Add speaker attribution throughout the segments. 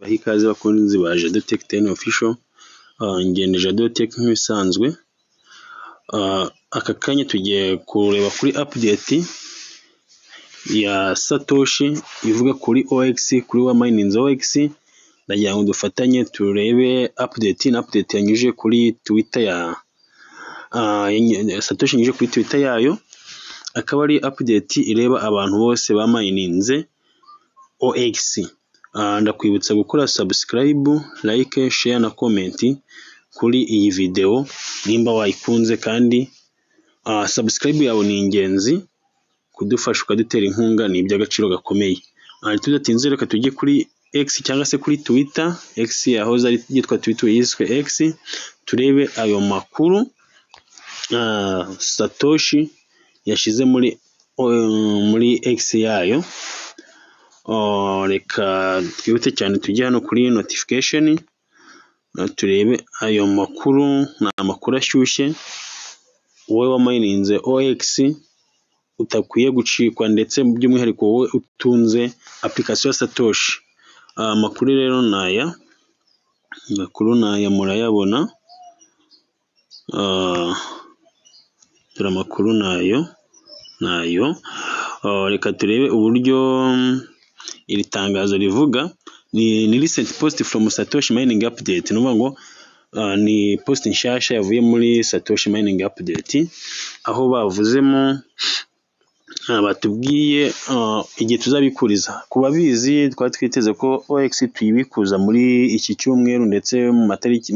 Speaker 1: Baha ikaze bakunzi ba Jado Tech 10 official. Ngende Jado Tech nk'ibisanzwe. Aka kanya tugiye kureba kuri update ya Satoshi ivuga kuri OX, kuri wa mining OX. Ndagira ngo dufatanye turebe update yanyuje kuri Twitter ya Satoshi yanyuje kuri Twitter yayo. Akaba ari update ireba abantu bose ba mininze OX. Ndakwibutsa gukora subscribe, like, share na comment kuri iyi video nimba wayikunze, kandi subscribe yawe ni ingenzi kudufasha ukadutera inkunga, ni iby'agaciro gakomeye. Tudatinze reka tujye kuri X cyangwa se kuri Twitter. X yahoze ari yitwa Twitter, yiswe X. Turebe ayo makuru Satoshi yashize muri X yayo. Reka twihute cyane tujye hano kuri notification turebe ayo makuru. Ni amakuru ashyushye wowe wa mininze OX utakwiye gucikwa, ndetse by'umwihariko wowe utunze application ya Satoshi. Amakuru rero naya murayabona. Dore amakuru nayo. Reka turebe uburyo iri tangazo rivuga. Ni recent post from Satoshi mining update. Nuvuga ngo ni post nshasha yavuye muri Satoshi mining update, aho bavuzemo batubwiye igihe tuzabikuriza. Kuba bizi twari twiteze ko OX tuyibikuza muri iki cyumweru, ndetse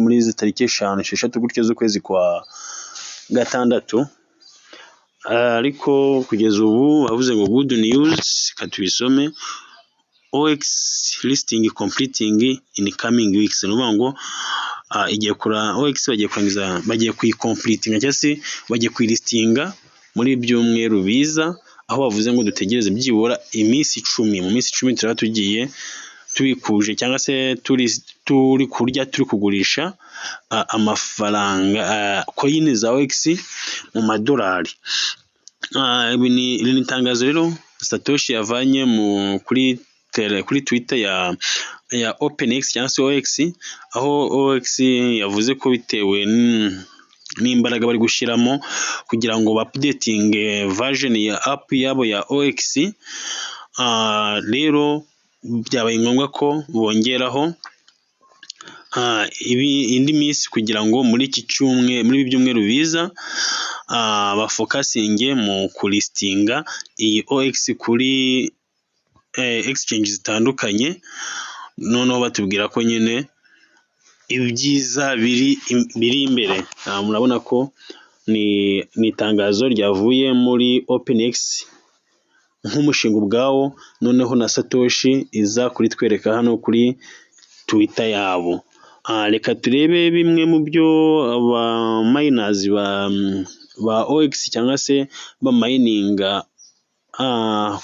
Speaker 1: muri izi tariki 5-6 gutyo z'ukwezi kwa gatandatu, ariko kugeza ubu bavuze ngo good news. Katubisome: OX listing completing in coming weeks. Nuvuga ngo igiye kura OX bagiye kuyicompletinga cyangwa se bagiye kuyilistinga muri byumweru biza, aho bavuze ngo dutegereze byibura iminsi 10. Mu minsi 10 turaba tugiye tubikuje cyangwa se turi kurya, turi kugurisha amafaranga coin za OX mu madolari. Iri ni itangazo rero Satoshi yavanye kuri Twitter ya OpenX cyangwa se OX, aho OX yavuze ko bitewe n'imbaraga bari gushyiramo kugira ngo updating version ya app yabo ya OX, rero byabaye ngombwa ko bongeraho indi minsi kugira ngo muri ibi byumweru biza bafokasinge mu kulistinga iyi OX kuri exchange zitandukanye. Noneho batubwira ko nyine ibyiza biri imbere. Murabona ko ni itangazo ryavuye muri OpenX nk'umushinga ubwawo, noneho na Satoshi iza kuritwereka hano kuri Twitter yabo. Reka turebe bimwe mu byo aba miners ba OX cyangwa se ba mininga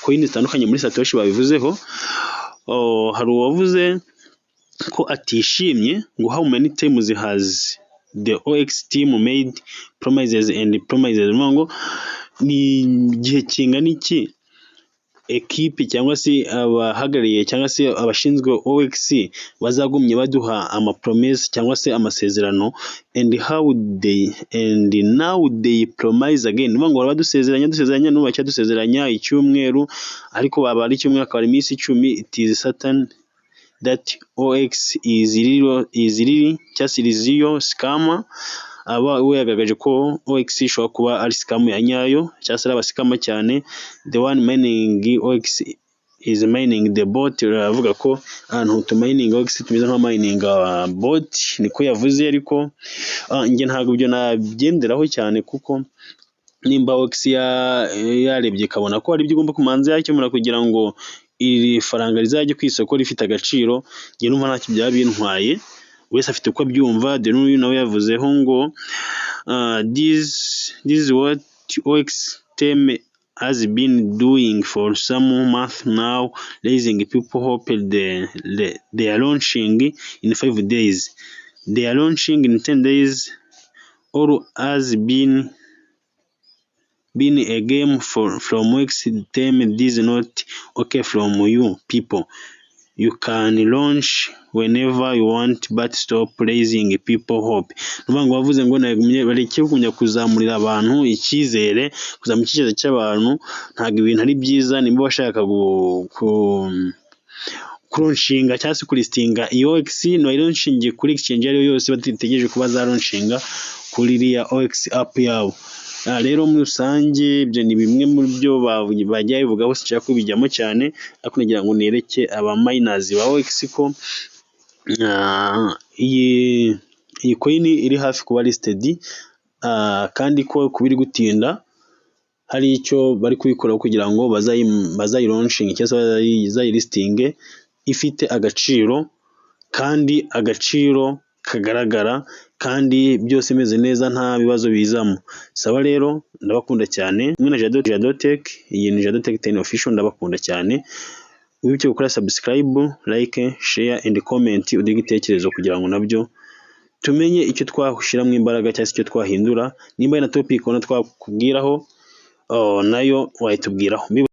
Speaker 1: coin zitandukanye muri Satoshi babivuzeho. Hari uwavuze ko atishimye ngo how many times has the OX team made promises and promises. Ngo ni igihe kingana iki equipe cyangwa se abahagarariye cyangwa se abashinzwe OX bazagumye baduha amapromese cyangwa se amasezerano, and now they promise again. Ngo badusezeranya n'ubu bacyadusezeranya icyumweru, ariko baba ari icyumweru akaba ari iminsi 10. It is certain that OX is really just real scam. We yagaragaje ko OX ishobora kuba ari scam ya nyayo cyangwa se abasikama cyane. The one mining OX is mining the bot. Aravuga ko ahantu tumining OX tumeze nka mining bot, niko yavuze. Ariko nge ntabwo ibyo nabyenderaho cyane, kuko nimba OX yarebye ikabona ko hari ibyo igomba kumanza yakemura kugira ngo iri faranga rizajye ku isoko rifite agaciro, nge numva ntacyo byaba bintwaye. Wese afite uko abyumva. De n'uyu nawe yavuzeho ngo this is what OX team has been doing for some months now, raising people hope. They are launching in 5 days. They are launching in 10 days. All has been a game from OX team. This is not okay from you people. you can launch whenever you want but stop raising people hope. Nuvuga ngo bavuze ngo bareke kugumya kuzamurira abantu icyizere, kuzamura icyizere cy'abantu, ntabwo ibintu ari byiza. Nimba bashaka kuronshinga cyangwa se kulistinga iyo OX, no ironshinge kuri exchange ariyo yose bategereje kuba zaronshinga kuri iriya OX app yabo. Rero muri rusange ibyo ni bimwe mu byo bajya bivugaho, sinshaka kubijyamo cyane, ariko nagira ngo nereke aba miners ba OX ko iyi coin iri hafi kuba listed, kandi ko kubiri gutinda hari icyo bari kubikoraho kugira ngo bazayironshinge cyangwa bazayilistinge ifite agaciro, kandi agaciro kagaragara, kandi byose bimeze neza nta bibazo bizamo. Saba rero ndabakunda cyane, mwe na Jado Tech, iyi ni Jado Tech 10 official, ndabakunda cyane. Wibuke gukora subscribe, like, share and comment, udige igitekerezo kugira ngo nabyo tumenye icyo twashyiramo imbaraga cyangwa icyo twahindura. Nimba ari na topic ubona twakubwiraho nayo wayitubwiraho.